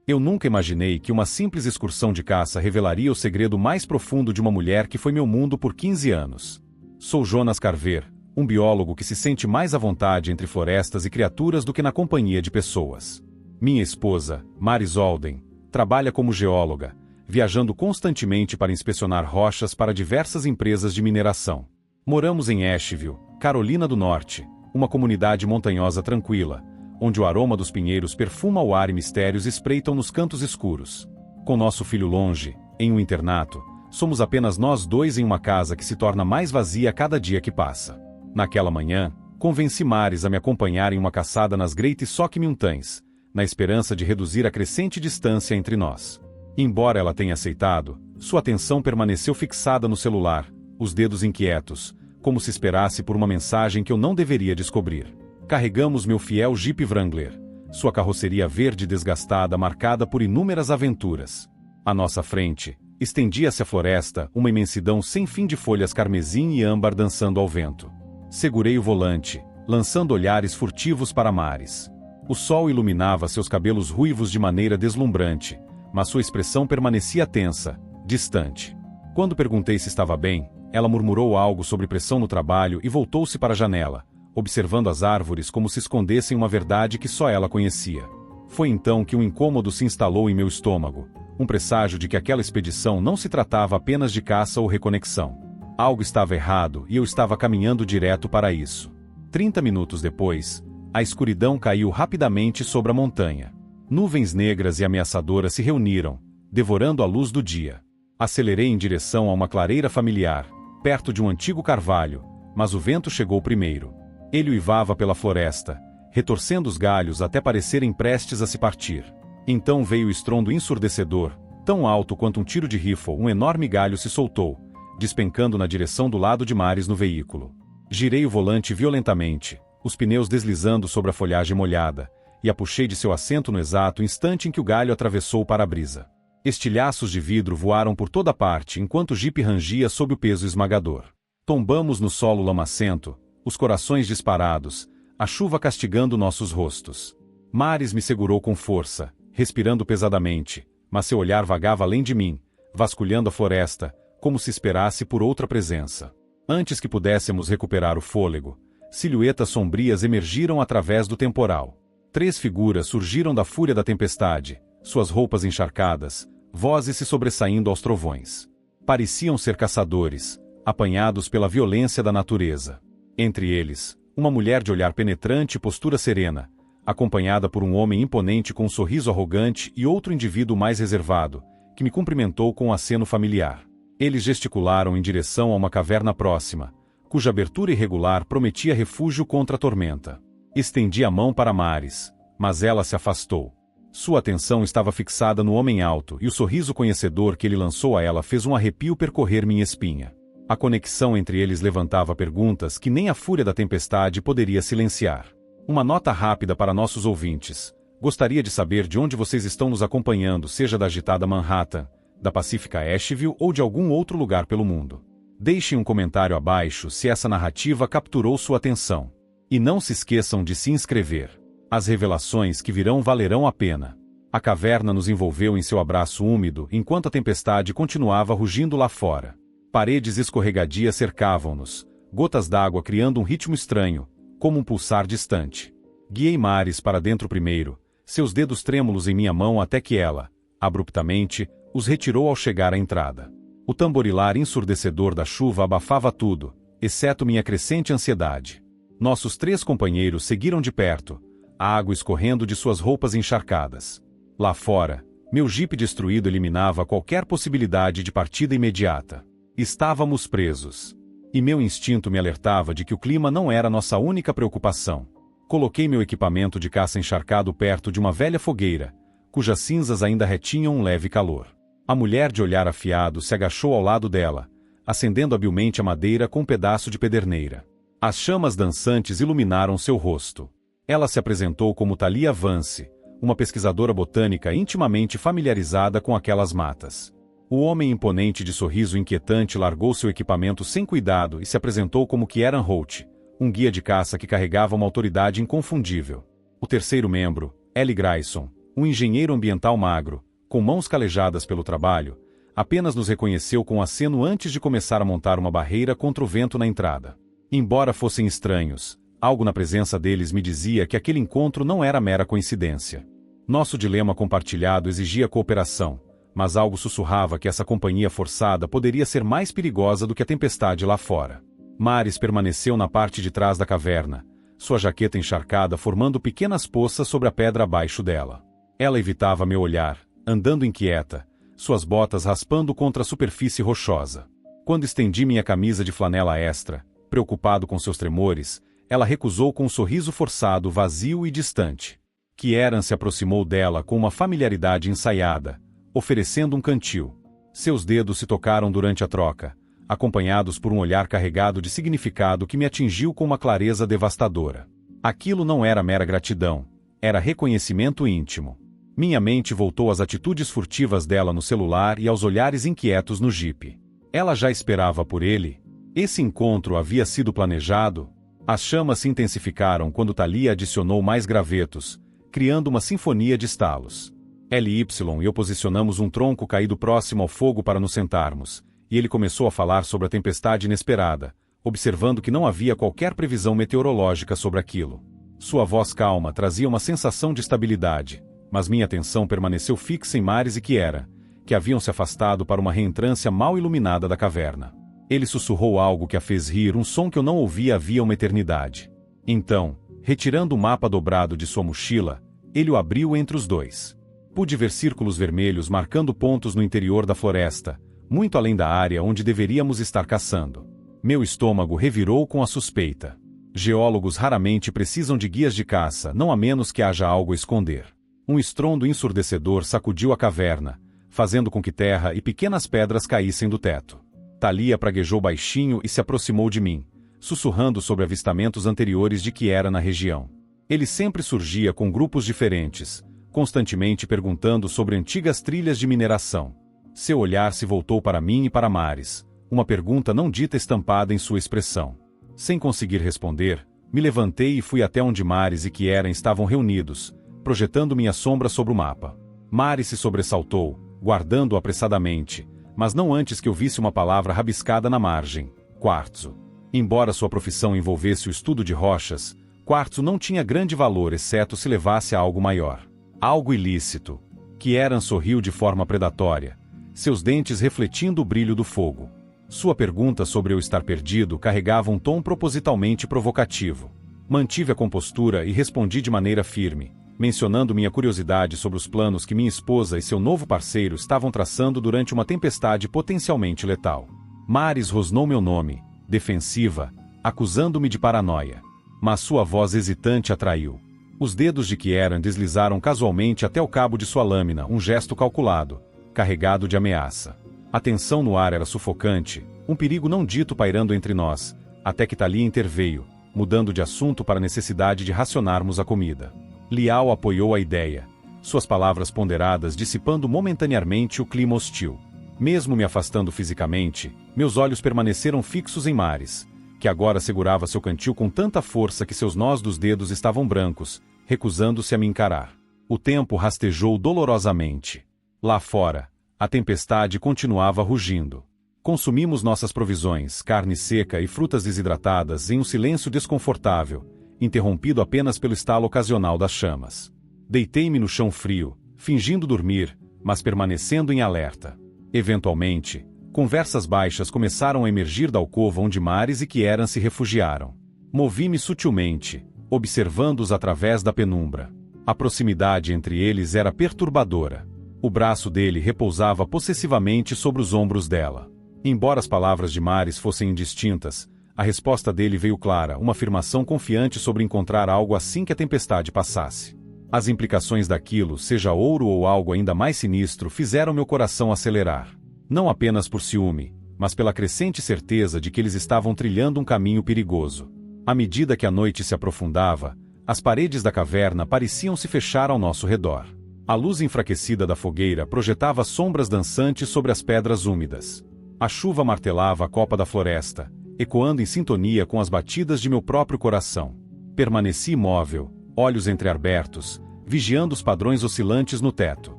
Eu nunca imaginei que uma simples excursão de caça revelaria o segredo mais profundo de uma mulher que foi meu mundo por 15 anos. Sou Jonas Carver, um biólogo que se sente mais à vontade entre florestas e criaturas do que na companhia de pessoas. Minha esposa, Maris Olden, trabalha como geóloga, viajando constantemente para inspecionar rochas para diversas empresas de mineração. Moramos em Asheville, Carolina do Norte, uma comunidade montanhosa tranquila, onde o aroma dos pinheiros perfuma o ar e mistérios espreitam nos cantos escuros. Com nosso filho longe, em um internato, somos apenas nós dois em uma casa que se torna mais vazia a cada dia que passa. Naquela manhã, convenci Maris a me acompanhar em uma caçada nas Great Sock Mountains, na esperança de reduzir a crescente distância entre nós. Embora ela tenha aceitado, sua atenção permaneceu fixada no celular, os dedos inquietos, como se esperasse por uma mensagem que eu não deveria descobrir. Carregamos meu fiel Jeep Wrangler, sua carroceria verde desgastada marcada por inúmeras aventuras. À nossa frente, estendia-se a floresta, uma imensidão sem fim de folhas carmesim e âmbar dançando ao vento. Segurei o volante, lançando olhares furtivos para Maris. O sol iluminava seus cabelos ruivos de maneira deslumbrante, mas sua expressão permanecia tensa, distante. Quando perguntei se estava bem, ela murmurou algo sobre pressão no trabalho e voltou-se para a janela, observando as árvores como se escondessem uma verdade que só ela conhecia. Foi então que um incômodo se instalou em meu estômago, um presságio de que aquela expedição não se tratava apenas de caça ou reconexão. Algo estava errado e eu estava caminhando direto para isso. 30 minutos depois, a escuridão caiu rapidamente sobre a montanha. Nuvens negras e ameaçadoras se reuniram, devorando a luz do dia. Acelerei em direção a uma clareira familiar, perto de um antigo carvalho, mas o vento chegou primeiro. Ele uivava pela floresta, retorcendo os galhos até parecerem prestes a se partir. Então veio o estrondo ensurdecedor, tão alto quanto um tiro de rifle. Um enorme galho se soltou, despencando na direção do lado de Maris no veículo. Girei o volante violentamente, os pneus deslizando sobre a folhagem molhada, e a puxei de seu assento no exato instante em que o galho atravessou o para-brisa. Estilhaços de vidro voaram por toda parte enquanto o Jeep rangia sob o peso esmagador. Tombamos no solo lamacento, os corações disparados, a chuva castigando nossos rostos. Maris me segurou com força, respirando pesadamente, mas seu olhar vagava além de mim, vasculhando a floresta, como se esperasse por outra presença. Antes que pudéssemos recuperar o fôlego, silhuetas sombrias emergiram através do temporal. 3 figuras surgiram da fúria da tempestade, suas roupas encharcadas, vozes se sobressaindo aos trovões. Pareciam ser caçadores, apanhados pela violência da natureza. Entre eles, uma mulher de olhar penetrante e postura serena, acompanhada por um homem imponente com um sorriso arrogante e outro indivíduo mais reservado, que me cumprimentou com um aceno familiar. Eles gesticularam em direção a uma caverna próxima, cuja abertura irregular prometia refúgio contra a tormenta. Estendi a mão para Maris, mas ela se afastou. Sua atenção estava fixada no homem alto e o sorriso conhecedor que ele lançou a ela fez um arrepio percorrer minha espinha. A conexão entre eles levantava perguntas que nem a fúria da tempestade poderia silenciar. Uma nota rápida para nossos ouvintes. Gostaria de saber de onde vocês estão nos acompanhando, seja da agitada Manhattan, da pacífica Asheville ou de algum outro lugar pelo mundo. Deixem um comentário abaixo se essa narrativa capturou sua atenção. E não se esqueçam de se inscrever. As revelações que virão valerão a pena. A caverna nos envolveu em seu abraço úmido enquanto a tempestade continuava rugindo lá fora. Paredes escorregadias cercavam-nos, gotas d'água criando um ritmo estranho, como um pulsar distante. Guiei Maris para dentro primeiro, seus dedos trêmulos em minha mão até que ela, abruptamente, os retirou ao chegar à entrada. O tamborilar ensurdecedor da chuva abafava tudo, exceto minha crescente ansiedade. Nossos 3 companheiros seguiram de perto, a água escorrendo de suas roupas encharcadas. Lá fora, meu Jeep destruído eliminava qualquer possibilidade de partida imediata. Estávamos presos. E meu instinto me alertava de que o clima não era nossa única preocupação. Coloquei meu equipamento de caça encharcado perto de uma velha fogueira, cujas cinzas ainda retinham um leve calor. A mulher de olhar afiado se agachou ao lado dela, acendendo habilmente a madeira com um pedaço de pederneira. As chamas dançantes iluminaram seu rosto. Ela se apresentou como Thalia Vance, uma pesquisadora botânica intimamente familiarizada com aquelas matas. O homem imponente de sorriso inquietante largou seu equipamento sem cuidado e se apresentou como Kieran Holt, um guia de caça que carregava uma autoridade inconfundível. O terceiro membro, Ellie Grayson, Um engenheiro ambiental magro, com mãos calejadas pelo trabalho, apenas nos reconheceu com um aceno antes de começar a montar uma barreira contra o vento na entrada. Embora fossem estranhos, algo na presença deles me dizia que aquele encontro não era mera coincidência. Nosso dilema compartilhado exigia cooperação, mas algo sussurrava que essa companhia forçada poderia ser mais perigosa do que a tempestade lá fora. Maris permaneceu na parte de trás da caverna, sua jaqueta encharcada formando pequenas poças sobre a pedra abaixo dela. Ela evitava meu olhar, andando inquieta, suas botas raspando contra a superfície rochosa. Quando estendi minha camisa de flanela extra, preocupado com seus tremores, ela recusou com um sorriso forçado, vazio e distante. Kieran se aproximou dela com uma familiaridade ensaiada, oferecendo um cantil. Seus dedos se tocaram durante a troca, acompanhados por um olhar carregado de significado que me atingiu com uma clareza devastadora. Aquilo não era mera gratidão, era reconhecimento íntimo. Minha mente voltou às atitudes furtivas dela no celular e aos olhares inquietos no jipe. Ela já esperava por ele? Esse encontro havia sido planejado? As chamas se intensificaram quando Thalia adicionou mais gravetos, criando uma sinfonia de estalos. Ly e eu posicionamos um tronco caído próximo ao fogo para nos sentarmos, e ele começou a falar sobre a tempestade inesperada, observando que não havia qualquer previsão meteorológica sobre aquilo. Sua voz calma trazia uma sensação de estabilidade, mas minha atenção permaneceu fixa em Maris e Kieran, que haviam se afastado para uma reentrância mal iluminada da caverna. Ele sussurrou algo que a fez rir, um som que eu não ouvia havia uma eternidade. Então, retirando o mapa dobrado de sua mochila, ele o abriu entre os dois. Pude ver círculos vermelhos marcando pontos no interior da floresta, muito além da área onde deveríamos estar caçando. Meu estômago revirou com a suspeita. Geólogos raramente precisam de guias de caça, não a menos que haja algo a esconder. Um estrondo ensurdecedor sacudiu a caverna, fazendo com que terra e pequenas pedras caíssem do teto. Thalia praguejou baixinho e se aproximou de mim, sussurrando sobre avistamentos anteriores de Kieran na região. Ele sempre surgia com grupos diferentes, constantemente perguntando sobre antigas trilhas de mineração. Seu olhar se voltou para mim e para Maris, uma pergunta não dita estampada em sua expressão. Sem conseguir responder, me levantei e fui até onde Maris e Kieran estavam reunidos, projetando minha sombra sobre o mapa. Maris se sobressaltou, guardando-o apressadamente, mas não antes que eu visse uma palavra rabiscada na margem: quartzo. Embora sua profissão envolvesse o estudo de rochas, quartzo não tinha grande valor exceto se levasse a algo maior. Algo ilícito. Kieran sorriu de forma predatória, seus dentes refletindo o brilho do fogo. Sua pergunta sobre eu estar perdido carregava um tom propositalmente provocativo. Mantive a compostura e respondi de maneira firme, mencionando minha curiosidade sobre os planos que minha esposa e seu novo parceiro estavam traçando durante uma tempestade potencialmente letal. Maris rosnou meu nome, defensiva, acusando-me de paranoia. Mas sua voz hesitante atraiu. Os dedos de Kieran deslizaram casualmente até o cabo de sua lâmina, um gesto calculado, carregado de ameaça. A tensão no ar era sufocante, um perigo não dito pairando entre nós, até que Thalia interveio, mudando de assunto para a necessidade de racionarmos a comida. Liao apoiou a ideia, suas palavras ponderadas dissipando momentaneamente o clima hostil. Mesmo me afastando fisicamente, meus olhos permaneceram fixos em Maris, que agora segurava seu cantil com tanta força que seus nós dos dedos estavam brancos, recusando-se a me encarar. O tempo rastejou dolorosamente. Lá fora, a tempestade continuava rugindo. Consumimos nossas provisões, carne seca e frutas desidratadas em um silêncio desconfortável, interrompido apenas pelo estalo ocasional das chamas. Deitei-me no chão frio, fingindo dormir, mas permanecendo em alerta. Eventualmente, conversas baixas começaram a emergir da alcova onde Maris e Kieran se refugiaram. Movi-me sutilmente, observando-os através da penumbra. A proximidade entre eles era perturbadora. O braço dele repousava possessivamente sobre os ombros dela. Embora as palavras de Maris fossem indistintas, a resposta dele veio clara, uma afirmação confiante sobre encontrar algo assim que a tempestade passasse. As implicações daquilo, seja ouro ou algo ainda mais sinistro, fizeram meu coração acelerar. Não apenas por ciúme, mas pela crescente certeza de que eles estavam trilhando um caminho perigoso. À medida que a noite se aprofundava, as paredes da caverna pareciam se fechar ao nosso redor. A luz enfraquecida da fogueira projetava sombras dançantes sobre as pedras úmidas. A chuva martelava a copa da floresta, ecoando em sintonia com as batidas de meu próprio coração. Permaneci imóvel, olhos entreabertos, vigiando os padrões oscilantes no teto.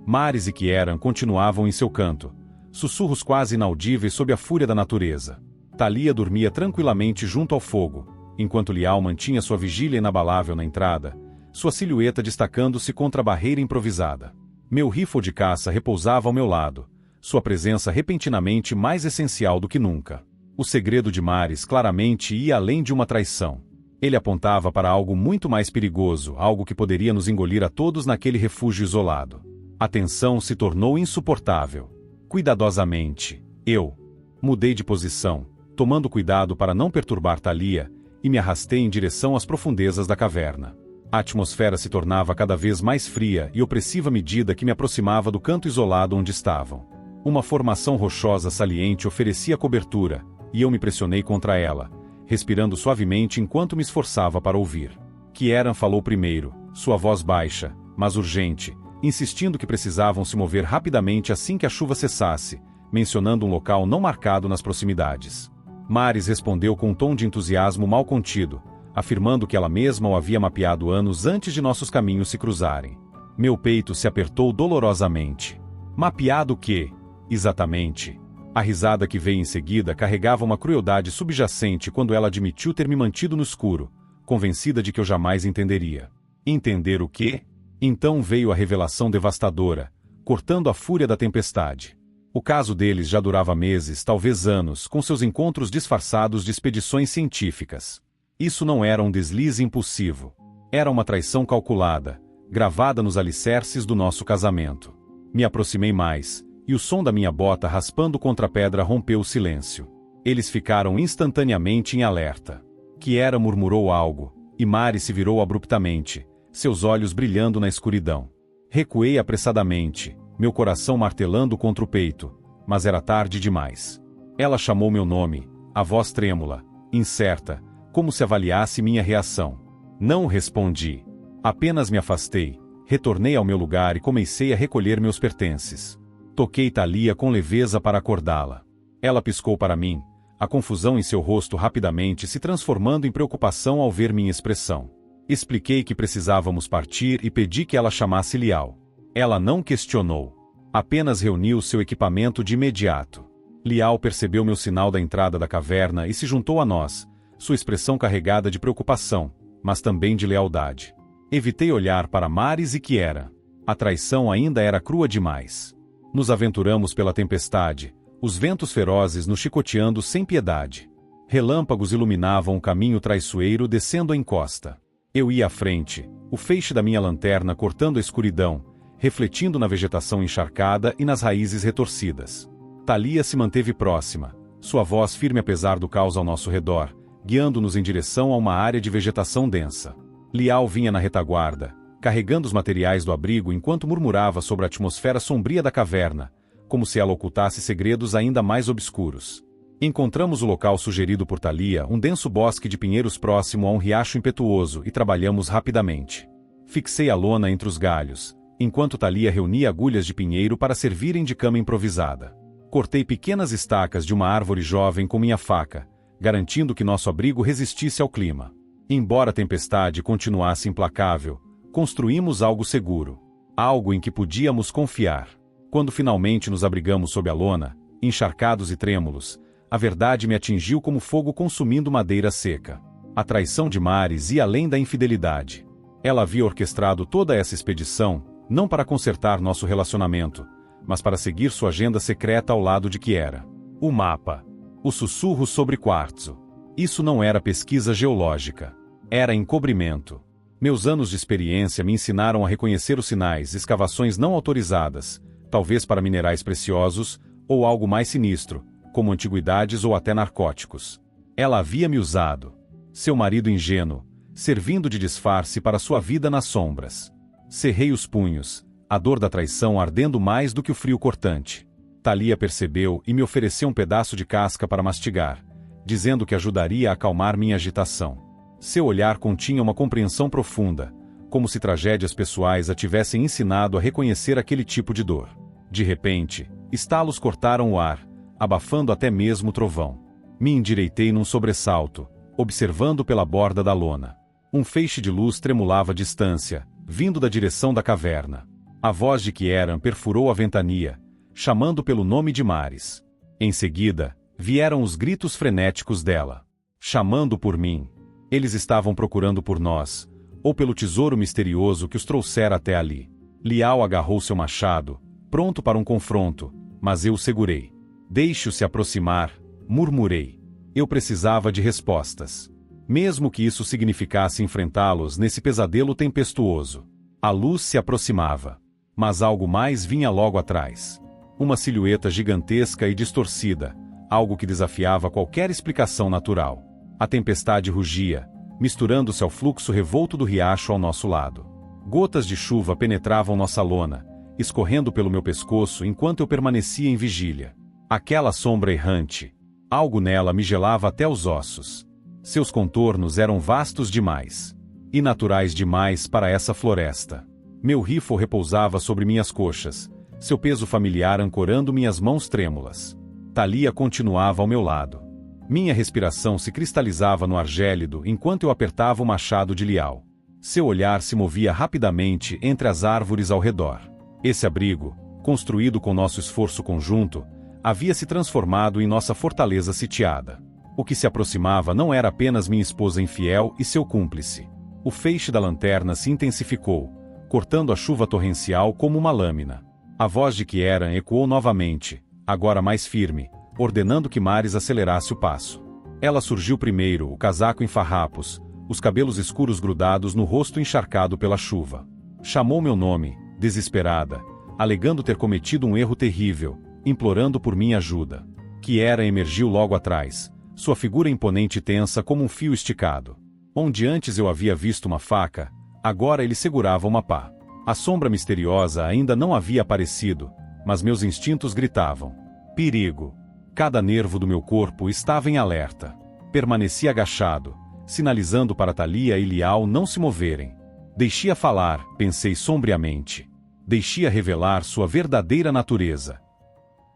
Maris e Kieran continuavam em seu canto, sussurros quase inaudíveis sob a fúria da natureza. Thalia dormia tranquilamente junto ao fogo, enquanto Lial mantinha sua vigília inabalável na entrada, sua silhueta destacando-se contra a barreira improvisada. Meu rifle de caça repousava ao meu lado, sua presença repentinamente mais essencial do que nunca. O segredo de Maris claramente ia além de uma traição. Ele apontava para algo muito mais perigoso, algo que poderia nos engolir a todos naquele refúgio isolado. A tensão se tornou insuportável. Cuidadosamente, eu mudei de posição, tomando cuidado para não perturbar Thalia, e me arrastei em direção às profundezas da caverna. A atmosfera se tornava cada vez mais fria e opressiva à medida que me aproximava do canto isolado onde estavam. Uma formação rochosa saliente oferecia cobertura, e eu me pressionei contra ela, respirando suavemente enquanto me esforçava para ouvir. Kieran falou primeiro, sua voz baixa, mas urgente, insistindo que precisavam se mover rapidamente assim que a chuva cessasse, mencionando um local não marcado nas proximidades. Maris respondeu com um tom de entusiasmo mal contido, afirmando que ela mesma o havia mapeado anos antes de nossos caminhos se cruzarem. Meu peito se apertou dolorosamente. Mapeado o quê? Exatamente. A risada que veio em seguida carregava uma crueldade subjacente quando ela admitiu ter me mantido no escuro, convencida de que eu jamais entenderia. Entender o quê? Então veio a revelação devastadora, cortando a fúria da tempestade. O caso deles já durava meses, talvez anos, com seus encontros disfarçados de expedições científicas. Isso não era um deslize impulsivo. Era uma traição calculada, gravada nos alicerces do nosso casamento. Me aproximei mais, e o som da minha bota raspando contra a pedra rompeu o silêncio. Eles ficaram instantaneamente em alerta. Kieran murmurou algo, e Maris se virou abruptamente, seus olhos brilhando na escuridão. Recuei apressadamente, meu coração martelando contra o peito, mas era tarde demais. Ela chamou meu nome, a voz trêmula, incerta, como se avaliasse minha reação. Não respondi. Apenas me afastei, retornei ao meu lugar e comecei a recolher meus pertences. Toquei Thalia com leveza para acordá-la. Ela piscou para mim, a confusão em seu rosto rapidamente se transformando em preocupação ao ver minha expressão. Expliquei que precisávamos partir e pedi que ela chamasse Lial. Ela não questionou. Apenas reuniu seu equipamento de imediato. Lial percebeu meu sinal da entrada da caverna e se juntou a nós, sua expressão carregada de preocupação, mas também de lealdade. Evitei olhar para Maris e Kieran. A traição ainda era crua demais. Nos aventuramos pela tempestade, os ventos ferozes nos chicoteando sem piedade. Relâmpagos iluminavam o caminho traiçoeiro descendo a encosta. Eu ia à frente, o feixe da minha lanterna cortando a escuridão, refletindo na vegetação encharcada e nas raízes retorcidas. Thalia se manteve próxima, sua voz firme apesar do caos ao nosso redor, guiando-nos em direção a uma área de vegetação densa. Lial vinha na retaguarda, carregando os materiais do abrigo enquanto murmurava sobre a atmosfera sombria da caverna, como se ela ocultasse segredos ainda mais obscuros. Encontramos o local sugerido por Thalia, um denso bosque de pinheiros próximo a um riacho impetuoso, e trabalhamos rapidamente. Fixei a lona entre os galhos, enquanto Thalia reunia agulhas de pinheiro para servirem de cama improvisada. Cortei pequenas estacas de uma árvore jovem com minha faca, garantindo que nosso abrigo resistisse ao clima. Embora a tempestade continuasse implacável, construímos algo seguro, algo em que podíamos confiar. Quando finalmente nos abrigamos sob a lona, encharcados e trêmulos, a verdade me atingiu como fogo consumindo madeira seca. A traição de Maris ia além da infidelidade. Ela havia orquestrado toda essa expedição, não para consertar nosso relacionamento, mas para seguir sua agenda secreta ao lado de Kieran. O mapa. O sussurro sobre quartzo. Isso não era pesquisa geológica. Era encobrimento. Meus anos de experiência me ensinaram a reconhecer os sinais, escavações não autorizadas, talvez para minerais preciosos, ou algo mais sinistro, como antiguidades ou até narcóticos. Ela havia me usado. Seu marido ingênuo, servindo de disfarce para sua vida nas sombras. Cerrei os punhos, a dor da traição ardendo mais do que o frio cortante. Thalia percebeu e me ofereceu um pedaço de casca para mastigar, dizendo que ajudaria a acalmar minha agitação. Seu olhar continha uma compreensão profunda, como se tragédias pessoais a tivessem ensinado a reconhecer aquele tipo de dor. De repente, estalos cortaram o ar, abafando até mesmo o trovão. Me endireitei num sobressalto, observando pela borda da lona. Um feixe de luz tremulava à distância, vindo da direção da caverna. A voz de Kieran perfurou a ventania, chamando pelo nome de Maris. Em seguida, vieram os gritos frenéticos dela, chamando por mim. Eles estavam procurando por nós, ou pelo tesouro misterioso que os trouxera até ali. Liao agarrou seu machado, pronto para um confronto, mas eu o segurei. Deixe-o se aproximar, murmurei. Eu precisava de respostas. Mesmo que isso significasse enfrentá-los nesse pesadelo tempestuoso. A luz se aproximava. Mas algo mais vinha logo atrás. Uma silhueta gigantesca e distorcida, algo que desafiava qualquer explicação natural. A tempestade rugia, misturando-se ao fluxo revolto do riacho ao nosso lado. Gotas de chuva penetravam nossa lona, escorrendo pelo meu pescoço enquanto eu permanecia em vigília. Aquela sombra errante, algo nela me gelava até os ossos. Seus contornos eram vastos demais, e naturais demais para essa floresta. Meu rifle repousava sobre minhas coxas, seu peso familiar ancorando minhas mãos trêmulas. Thalia continuava ao meu lado. Minha respiração se cristalizava no ar gélido enquanto eu apertava o machado de Liao. Seu olhar se movia rapidamente entre as árvores ao redor. Esse abrigo, construído com nosso esforço conjunto, havia se transformado em nossa fortaleza sitiada. O que se aproximava não era apenas minha esposa infiel e seu cúmplice. O feixe da lanterna se intensificou, cortando a chuva torrencial como uma lâmina. A voz de Kieran ecoou novamente, agora mais firme, ordenando que Maris acelerasse o passo. Ela surgiu primeiro, o casaco em farrapos, os cabelos escuros grudados no rosto encharcado pela chuva. Chamou meu nome, desesperada, alegando ter cometido um erro terrível, implorando por minha ajuda. Kieran emergiu logo atrás, sua figura imponente e tensa como um fio esticado. Onde antes eu havia visto uma faca, agora ele segurava uma pá. A sombra misteriosa ainda não havia aparecido, mas meus instintos gritavam. Perigo! Cada nervo do meu corpo estava em alerta. Permaneci agachado, sinalizando para Thalia e Liao não se moverem. Deixe-a falar, pensei sombriamente. Deixe-a revelar sua verdadeira natureza.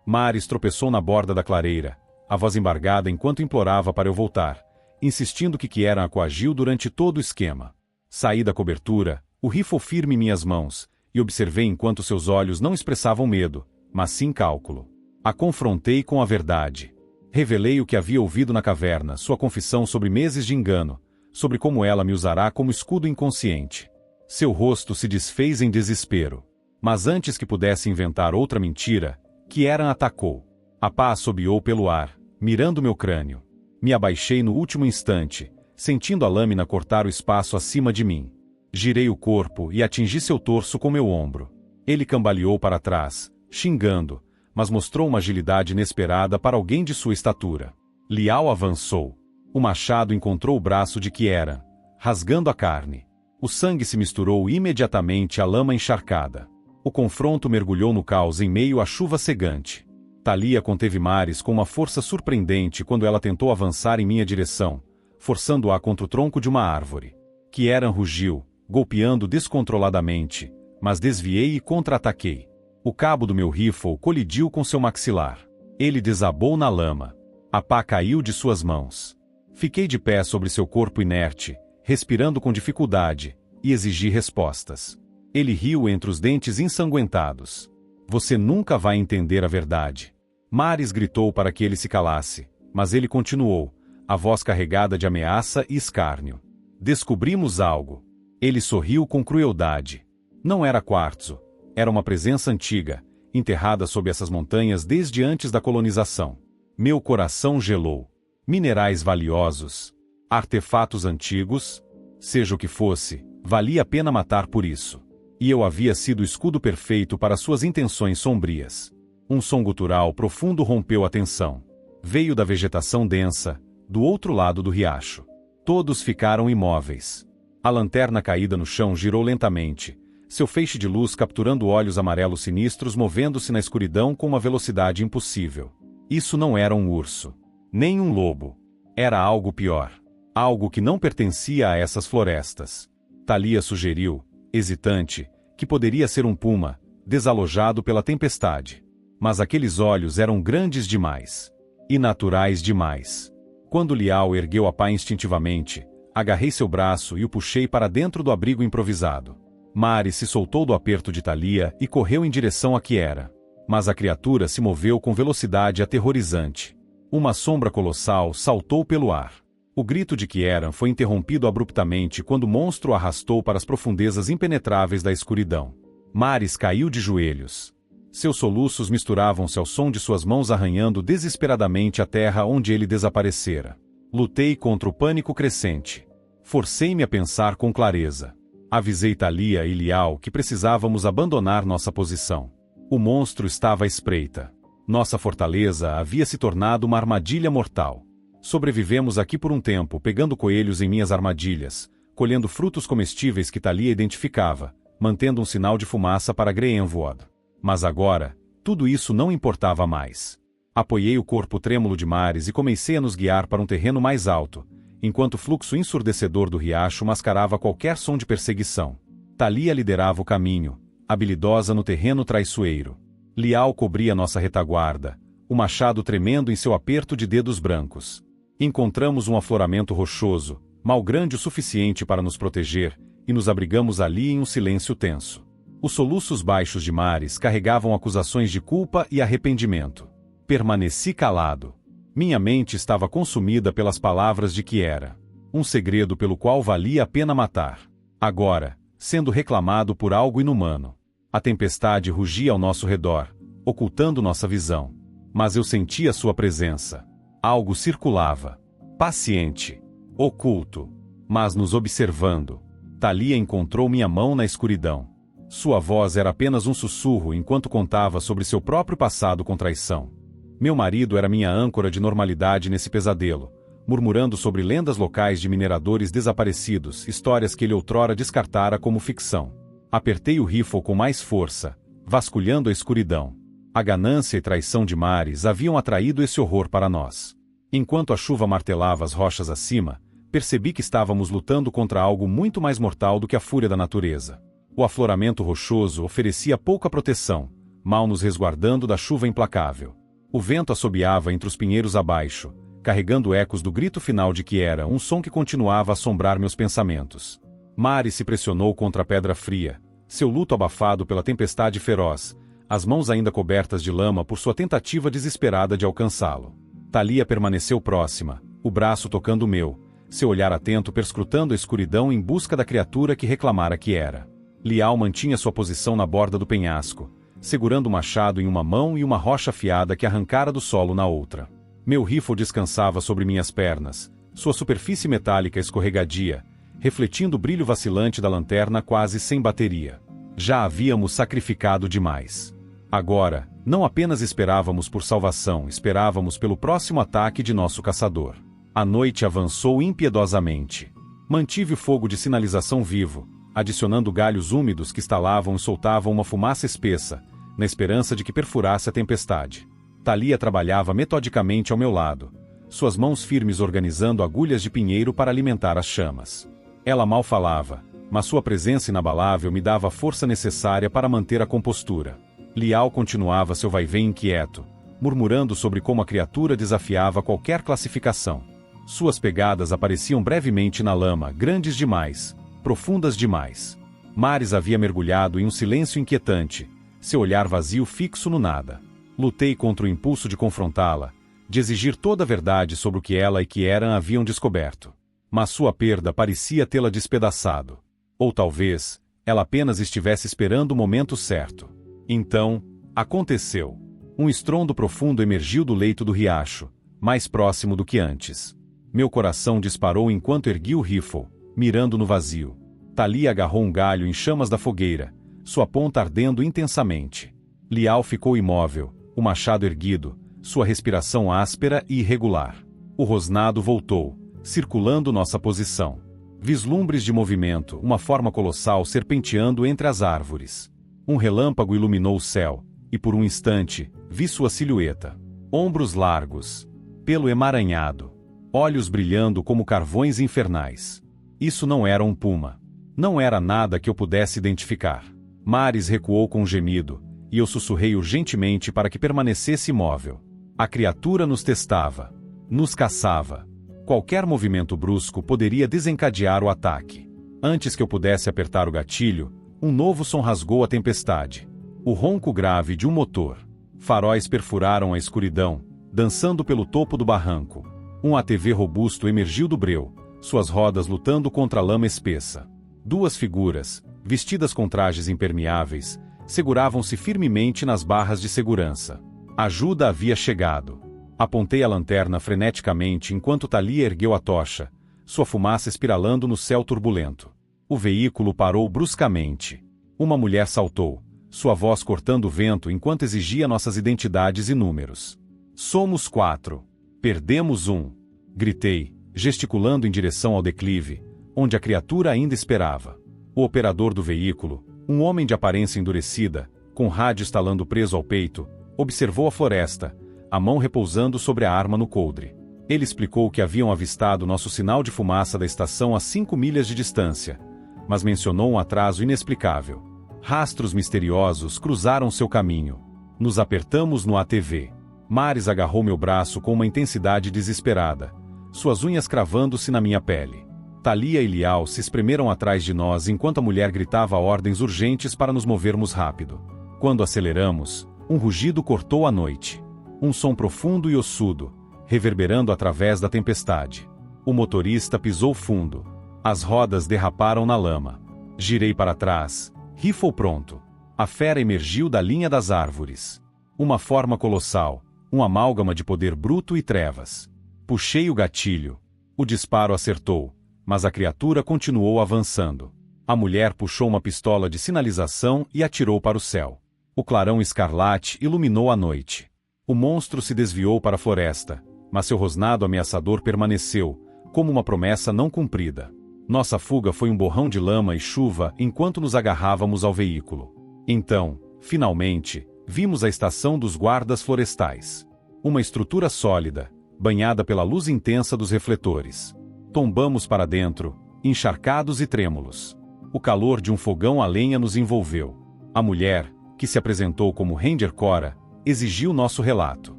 Maris tropeçou na borda da clareira, a voz embargada enquanto implorava para eu voltar, insistindo que Kieran a coagiu durante todo o esquema. Saí da cobertura, o rifle firme em minhas mãos, e observei enquanto seus olhos não expressavam medo, mas sim cálculo. A confrontei com a verdade. Revelei o que havia ouvido na caverna, sua confissão sobre meses de engano, sobre como ela me usará como escudo inconsciente. Seu rosto se desfez em desespero. Mas antes que pudesse inventar outra mentira, Kieran atacou. A pá assobiou pelo ar, mirando meu crânio. Me abaixei no último instante, sentindo a lâmina cortar o espaço acima de mim. Girei o corpo e atingi seu torso com meu ombro. Ele cambaleou para trás, xingando, mas mostrou uma agilidade inesperada para alguém de sua estatura. Liao avançou. O machado encontrou o braço de Kieran, rasgando a carne. O sangue se misturou imediatamente à lama encharcada. O confronto mergulhou no caos em meio à chuva cegante. Thalia conteve Maris com uma força surpreendente quando ela tentou avançar em minha direção, forçando-a contra o tronco de uma árvore. Kieran rugiu, golpeando descontroladamente, mas desviei e contra-ataquei. O cabo do meu rifle colidiu com seu maxilar. Ele desabou na lama. A pá caiu de suas mãos. Fiquei de pé sobre seu corpo inerte, respirando com dificuldade, e exigi respostas. Ele riu entre os dentes ensanguentados. Você nunca vai entender a verdade. Maris gritou para que ele se calasse, mas ele continuou, a voz carregada de ameaça e escárnio. Descobrimos algo. Ele sorriu com crueldade. Não era quartzo. Era uma presença antiga, enterrada sob essas montanhas desde antes da colonização. Meu coração gelou. Minerais valiosos. Artefatos antigos. Seja o que fosse, valia a pena matar por isso. E eu havia sido o escudo perfeito para suas intenções sombrias. Um som gutural profundo rompeu a tensão. Veio da vegetação densa, do outro lado do riacho. Todos ficaram imóveis. A lanterna caída no chão girou lentamente, seu feixe de luz capturando olhos amarelos sinistros movendo-se na escuridão com uma velocidade impossível. Isso não era um urso. Nem um lobo. Era algo pior. Algo que não pertencia a essas florestas. Thalia sugeriu, hesitante, que poderia ser um puma, desalojado pela tempestade. Mas aqueles olhos eram grandes demais. E naturais demais. Quando Liao ergueu a pá instintivamente, agarrei seu braço e o puxei para dentro do abrigo improvisado. Mari se soltou do aperto de Thalia e correu em direção a Kiera. Mas a criatura se moveu com velocidade aterrorizante. Uma sombra colossal saltou pelo ar. O grito de Kiera foi interrompido abruptamente quando o monstro a arrastou para as profundezas impenetráveis da escuridão. Maris caiu de joelhos. Seus soluços misturavam-se ao som de suas mãos arranhando desesperadamente a terra onde ele desaparecera. Lutei contra o pânico crescente. Forcei-me a pensar com clareza. Avisei Thalia e Lial que precisávamos abandonar nossa posição. O monstro estava à espreita. Nossa fortaleza havia se tornado uma armadilha mortal. Sobrevivemos aqui por um tempo, pegando coelhos em minhas armadilhas, colhendo frutos comestíveis que Thalia identificava, mantendo um sinal de fumaça para Greenwood. Mas agora, tudo isso não importava mais. Apoiei o corpo trêmulo de Maris e comecei a nos guiar para um terreno mais alto, enquanto o fluxo ensurdecedor do riacho mascarava qualquer som de perseguição. Thalia liderava o caminho, habilidosa no terreno traiçoeiro. Lial cobria nossa retaguarda, o machado tremendo em seu aperto de dedos brancos. Encontramos um afloramento rochoso, mal grande o suficiente para nos proteger, e nos abrigamos ali em um silêncio tenso. Os soluços baixos de Maris carregavam acusações de culpa e arrependimento. Permaneci calado. Minha mente estava consumida pelas palavras de Kiera. Um segredo pelo qual valia a pena matar. Agora, sendo reclamado por algo inumano. A tempestade rugia ao nosso redor, ocultando nossa visão. Mas eu sentia sua presença. Algo circulava. Paciente. Oculto. Mas nos observando. Thalia encontrou minha mão na escuridão. Sua voz era apenas um sussurro enquanto contava sobre seu próprio passado com traição. Meu marido era minha âncora de normalidade nesse pesadelo, murmurando sobre lendas locais de mineradores desaparecidos, histórias que ele outrora descartara como ficção. Apertei o rifle com mais força, vasculhando a escuridão. A ganância e traição de Maris haviam atraído esse horror para nós. Enquanto a chuva martelava as rochas acima, percebi que estávamos lutando contra algo muito mais mortal do que a fúria da natureza. O afloramento rochoso oferecia pouca proteção, mal nos resguardando da chuva implacável. O vento assobiava entre os pinheiros abaixo, carregando ecos do grito final de Kiera, um som que continuava a assombrar meus pensamentos. Mari se pressionou contra a pedra fria, seu luto abafado pela tempestade feroz, as mãos ainda cobertas de lama por sua tentativa desesperada de alcançá-lo. Thalia permaneceu próxima, o braço tocando o meu, seu olhar atento perscrutando a escuridão em busca da criatura que reclamara Kiera. Lial mantinha sua posição na borda do penhasco, segurando o machado em uma mão e uma rocha afiada que arrancara do solo na outra. Meu rifle descansava sobre minhas pernas, sua superfície metálica escorregadia, refletindo o brilho vacilante da lanterna quase sem bateria. Já havíamos sacrificado demais. Agora, não apenas esperávamos por salvação, esperávamos pelo próximo ataque de nosso caçador. A noite avançou impiedosamente. Mantive o fogo de sinalização vivo, adicionando galhos úmidos que estalavam e soltavam uma fumaça espessa, na esperança de que perfurasse a tempestade. Thalia trabalhava metodicamente ao meu lado, suas mãos firmes organizando agulhas de pinheiro para alimentar as chamas. Ela mal falava, mas sua presença inabalável me dava a força necessária para manter a compostura. Lial continuava seu vai-vem inquieto, murmurando sobre como a criatura desafiava qualquer classificação. Suas pegadas apareciam brevemente na lama, grandes demais, profundas demais. Maris havia mergulhado em um silêncio inquietante, seu olhar vazio fixo no nada. Lutei contra o impulso de confrontá-la, de exigir toda a verdade sobre o que ela e Kieran haviam descoberto. Mas sua perda parecia tê-la despedaçado. Ou talvez, ela apenas estivesse esperando o momento certo. Então, aconteceu. Um estrondo profundo emergiu do leito do riacho, mais próximo do que antes. Meu coração disparou enquanto ergui o rifle, mirando no vazio. Thalia agarrou um galho em chamas da fogueira, sua ponta ardendo intensamente. Lial ficou imóvel, o machado erguido, sua respiração áspera e irregular. O rosnado voltou, circulando nossa posição. Vislumbres de movimento, uma forma colossal serpenteando entre as árvores. Um relâmpago iluminou o céu, e por um instante, vi sua silhueta. Ombros largos, pelo emaranhado, olhos brilhando como carvões infernais. Isso não era um puma. Não era nada que eu pudesse identificar. Maris recuou com um gemido, e eu sussurrei urgentemente para que permanecesse imóvel. A criatura nos testava. Nos caçava. Qualquer movimento brusco poderia desencadear o ataque. Antes que eu pudesse apertar o gatilho, Um novo som rasgou a tempestade. O ronco grave de um motor. Faróis perfuraram a escuridão, dançando pelo topo do barranco. Um ATV robusto emergiu do breu, suas rodas lutando contra a lama espessa. Duas figuras, vestidas com trajes impermeáveis, seguravam-se firmemente nas barras de segurança. A ajuda havia chegado. Apontei a lanterna freneticamente enquanto Thalia ergueu a tocha, sua fumaça espiralando no céu turbulento. O veículo parou bruscamente. Uma mulher saltou, sua voz cortando o vento enquanto exigia nossas identidades e números. Somos 4. Perdemos um. Gritei, gesticulando em direção ao declive, onde a criatura ainda esperava. O operador do veículo, um homem de aparência endurecida, com rádio estalando preso ao peito, observou a floresta, a mão repousando sobre a arma no coldre. Ele explicou que haviam avistado nosso sinal de fumaça da estação a 5 milhas de distância, mas mencionou um atraso inexplicável. Rastros misteriosos cruzaram seu caminho. Nos apertamos no ATV. Maris agarrou meu braço com uma intensidade desesperada, suas unhas cravando-se na minha pele. Thalia e Lial se espremeram atrás de nós enquanto a mulher gritava ordens urgentes para nos movermos rápido. Quando aceleramos, um rugido cortou a noite. Um som profundo e ossudo, reverberando através da tempestade. O motorista pisou fundo. As rodas derraparam na lama. Girei para trás, rifle pronto. A fera emergiu da linha das árvores. Uma forma colossal, um amálgama de poder bruto e trevas. Puxei o gatilho. O disparo acertou, mas a criatura continuou avançando. A mulher puxou uma pistola de sinalização e atirou para o céu. O clarão escarlate iluminou a noite. O monstro se desviou para a floresta, mas seu rosnado ameaçador permaneceu, como uma promessa não cumprida. Nossa fuga foi um borrão de lama e chuva enquanto nos agarrávamos ao veículo. Então, finalmente, vimos a estação dos guardas florestais. Uma estrutura sólida, banhada pela luz intensa dos refletores. Tombamos para dentro, encharcados e trêmulos. O calor de um fogão a lenha nos envolveu. A mulher, que se apresentou como Ranger Cora, exigiu nosso relato.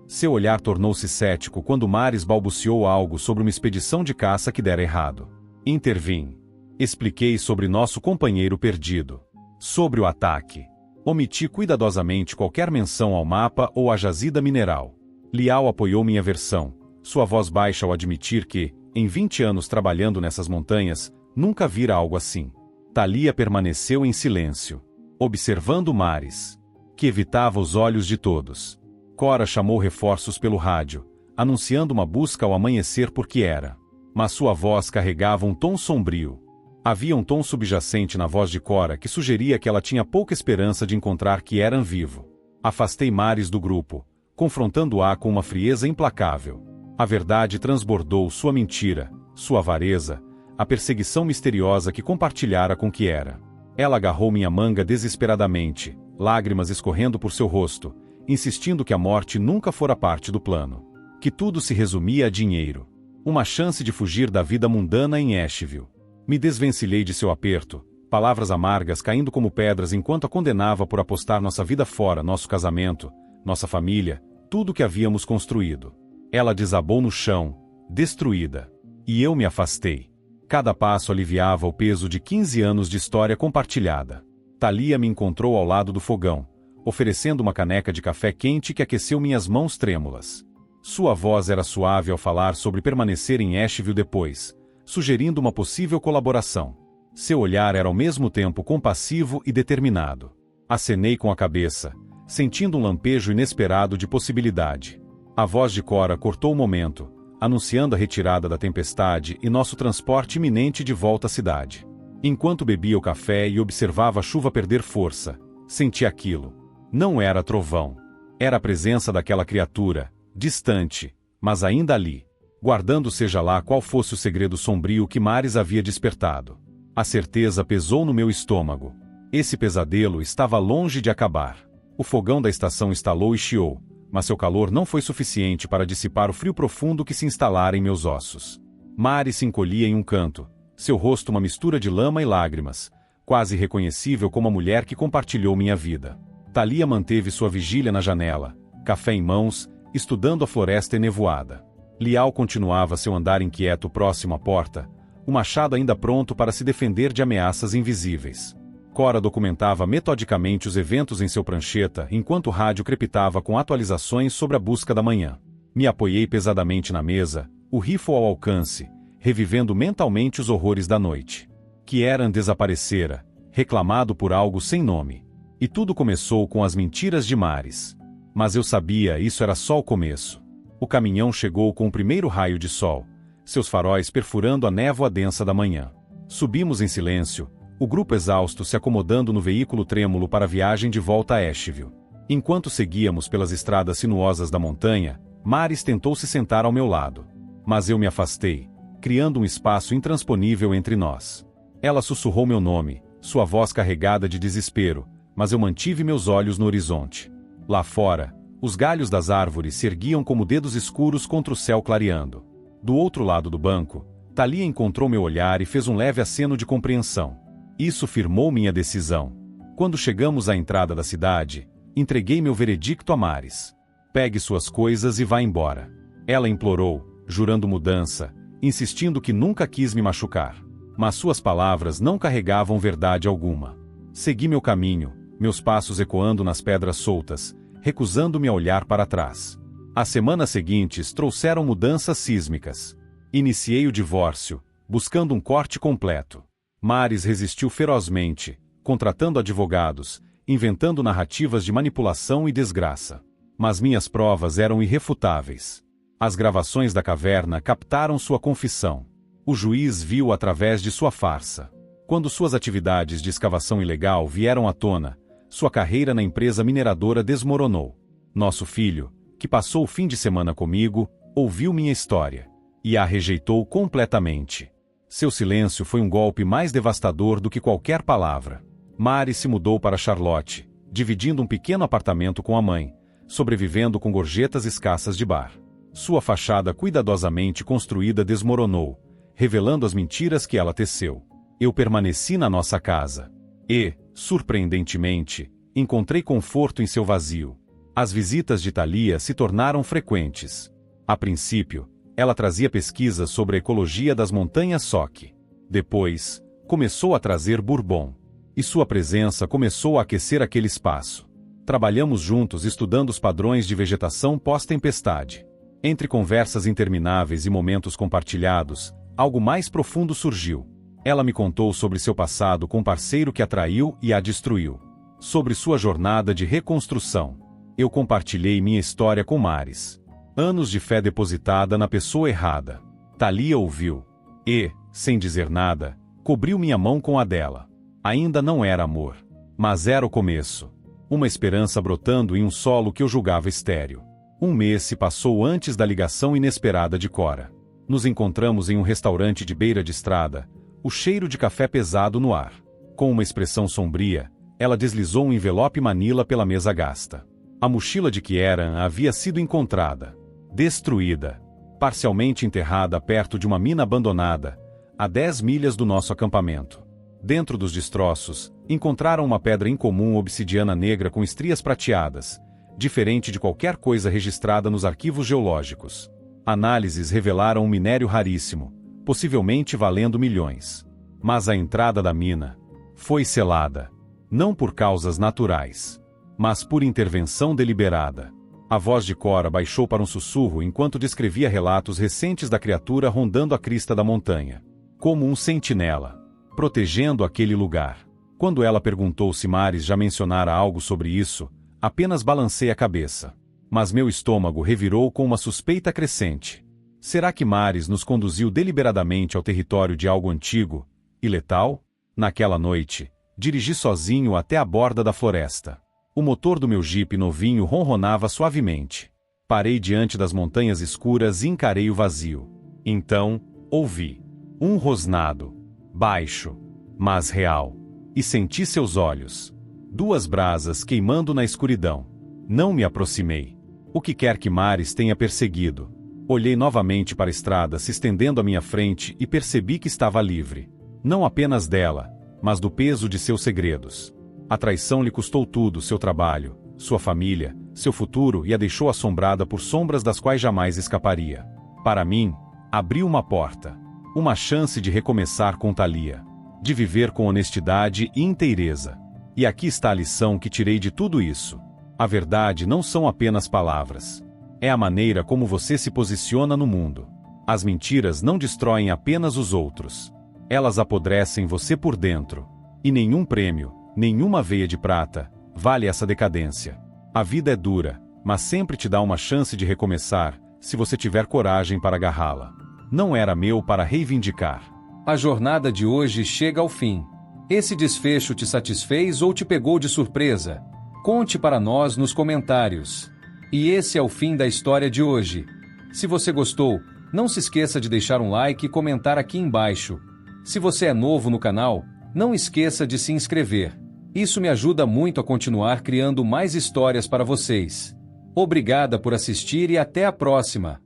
Seu olhar tornou-se cético quando Maris balbuciou algo sobre uma expedição de caça que dera errado. Intervim. Expliquei sobre nosso companheiro perdido. Sobre o ataque. Omiti cuidadosamente qualquer menção ao mapa ou à jazida mineral. Lial apoiou minha versão, sua voz baixa ao admitir que, em 20 anos trabalhando nessas montanhas, nunca vira algo assim. Thalia permaneceu em silêncio, observando Maris, que evitava os olhos de todos. Cora chamou reforços pelo rádio, anunciando uma busca ao amanhecer por Kiera. Mas sua voz carregava um tom sombrio. Havia um tom subjacente na voz de Cora que sugeria que ela tinha pouca esperança de encontrar Kieran vivo. Afastei Maris do grupo, confrontando-a com uma frieza implacável. A verdade transbordou sua mentira, sua avareza, a perseguição misteriosa que compartilhara com Kiera. Ela agarrou minha manga desesperadamente, lágrimas escorrendo por seu rosto, insistindo que a morte nunca fora parte do plano. Que tudo se resumia a dinheiro. Uma chance de fugir da vida mundana em Asheville. Me desvencilhei de seu aperto, palavras amargas caindo como pedras enquanto a condenava por apostar nossa vida fora, nosso casamento, nossa família, tudo o que havíamos construído. Ela desabou no chão, destruída. E eu me afastei. Cada passo aliviava o peso de 15 anos de história compartilhada. Thalia me encontrou ao lado do fogão, oferecendo uma caneca de café quente que aqueceu minhas mãos trêmulas. Sua voz era suave ao falar sobre permanecer em Asheville depois, sugerindo uma possível colaboração. Seu olhar era ao mesmo tempo compassivo e determinado. Acenei com a cabeça, sentindo um lampejo inesperado de possibilidade. A voz de Cora cortou o momento, anunciando a retirada da tempestade e nosso transporte iminente de volta à cidade. Enquanto bebia o café e observava a chuva perder força, senti aquilo. Não era trovão. Era a presença daquela criatura, distante, mas ainda ali, guardando seja lá qual fosse o segredo sombrio que Maris havia despertado. A certeza pesou no meu estômago. Esse pesadelo estava longe de acabar. O fogão da estação estalou e chiou, mas seu calor não foi suficiente para dissipar o frio profundo que se instalara em meus ossos. Maris se encolhia em um canto, seu rosto uma mistura de lama e lágrimas, quase reconhecível como a mulher que compartilhou minha vida. Thalia manteve sua vigília na janela, café em mãos, estudando a floresta enevoada. Lial continuava seu andar inquieto próximo à porta, o machado ainda pronto para se defender de ameaças invisíveis. Cora documentava metodicamente os eventos em seu prancheta enquanto o rádio crepitava com atualizações sobre a busca da manhã. Me apoiei pesadamente na mesa, o rifle ao alcance, revivendo mentalmente os horrores da noite. Kieran desaparecera, reclamado por algo sem nome. E tudo começou com as mentiras de Maris. Mas eu sabia, isso era só o começo. O caminhão chegou com o primeiro raio de sol, seus faróis perfurando a névoa densa da manhã. Subimos em silêncio, o grupo exausto se acomodando no veículo trêmulo para a viagem de volta a Asheville. Enquanto seguíamos pelas estradas sinuosas da montanha, Maris tentou se sentar ao meu lado. Mas eu me afastei, criando um espaço intransponível entre nós. Ela sussurrou meu nome, sua voz carregada de desespero, mas eu mantive meus olhos no horizonte. Lá fora, os galhos das árvores se erguiam como dedos escuros contra o céu clareando. Do outro lado do banco, Thalia encontrou meu olhar e fez um leve aceno de compreensão. Isso firmou minha decisão. Quando chegamos à entrada da cidade, entreguei meu veredicto a Maris. Pegue suas coisas e vá embora. Ela implorou, jurando mudança, insistindo que nunca quis me machucar. Mas suas palavras não carregavam verdade alguma. Segui meu caminho, meus passos ecoando nas pedras soltas, recusando-me a olhar para trás. As semanas seguintes trouxeram mudanças sísmicas. Iniciei o divórcio, buscando um corte completo. Maris resistiu ferozmente, contratando advogados, inventando narrativas de manipulação e desgraça. Mas minhas provas eram irrefutáveis. As gravações da caverna captaram sua confissão. O juiz viu através de sua farsa. Quando suas atividades de escavação ilegal vieram à tona, sua carreira na empresa mineradora desmoronou. Nosso filho, que passou o fim de semana comigo, ouviu minha história e a rejeitou completamente. Seu silêncio foi um golpe mais devastador do que qualquer palavra. Maris se mudou para Charlotte, dividindo um pequeno apartamento com a mãe, sobrevivendo com gorjetas escassas de bar. Sua fachada cuidadosamente construída desmoronou, revelando as mentiras que ela teceu. Eu permaneci na nossa casa. E, surpreendentemente, encontrei conforto em seu vazio. As visitas de Thalia se tornaram frequentes. A princípio, ela trazia pesquisas sobre a ecologia das montanhas Soque. Depois, começou a trazer Bourbon. E sua presença começou a aquecer aquele espaço. Trabalhamos juntos estudando os padrões de vegetação pós-tempestade. Entre conversas intermináveis e momentos compartilhados, algo mais profundo surgiu. Ela me contou sobre seu passado com um parceiro que a traiu e a destruiu. Sobre sua jornada de reconstrução. Eu compartilhei minha história com Maris. Anos de fé depositada na pessoa errada. Thalia ouviu. E, sem dizer nada, cobriu minha mão com a dela. Ainda não era amor. Mas era o começo. Uma esperança brotando em um solo que eu julgava estéril. Um mês se passou antes da ligação inesperada de Cora. Nos encontramos em um restaurante de beira de estrada, o cheiro de café pesado no ar. Com uma expressão sombria, ela deslizou um envelope manila pela mesa gasta. A mochila de Kieran havia sido encontrada. Destruída. Parcialmente enterrada perto de uma mina abandonada, a 10 milhas do nosso acampamento. Dentro dos destroços, encontraram uma pedra incomum obsidiana negra com estrias prateadas, diferente de qualquer coisa registrada nos arquivos geológicos. Análises revelaram um minério raríssimo, possivelmente valendo milhões. Mas a entrada da mina foi selada, não por causas naturais, mas por intervenção deliberada. A voz de Cora baixou para um sussurro enquanto descrevia relatos recentes da criatura rondando a crista da montanha. Como um sentinela, protegendo aquele lugar. Quando ela perguntou se Maris já mencionara algo sobre isso, apenas balancei a cabeça. Mas meu estômago revirou com uma suspeita crescente. Será que Maris nos conduziu deliberadamente ao território de algo antigo e letal? Naquela noite, dirigi sozinho até a borda da floresta. O motor do meu jipe novinho ronronava suavemente. Parei diante das montanhas escuras e encarei o vazio. Então, ouvi um rosnado, baixo, mas real, e senti seus olhos. 2 brasas queimando na escuridão. Não me aproximei. O que quer que Maris tenha perseguido. Olhei novamente para a estrada se estendendo à minha frente e percebi que estava livre. Não apenas dela, mas do peso de seus segredos. A traição lhe custou tudo, seu trabalho, sua família, seu futuro e a deixou assombrada por sombras das quais jamais escaparia. Para mim, abriu uma porta. Uma chance de recomeçar com Thalia. de viver com honestidade e inteireza. E aqui está a lição que tirei de tudo isso. A verdade não são apenas palavras. É a maneira como você se posiciona no mundo. As mentiras não destroem apenas os outros. Elas apodrecem você por dentro. E nenhum prêmio, nenhuma veia de prata, vale essa decadência. A vida é dura, mas sempre te dá uma chance de recomeçar, se você tiver coragem para agarrá-la. Não era meu para reivindicar. A jornada de hoje chega ao fim. Esse desfecho te satisfez ou te pegou de surpresa? Conte para nós nos comentários. E esse é o fim da história de hoje. Se você gostou, não se esqueça de deixar um like e comentar aqui embaixo. Se você é novo no canal, não esqueça de se inscrever. Isso me ajuda muito a continuar criando mais histórias para vocês. Obrigada por assistir e até a próxima!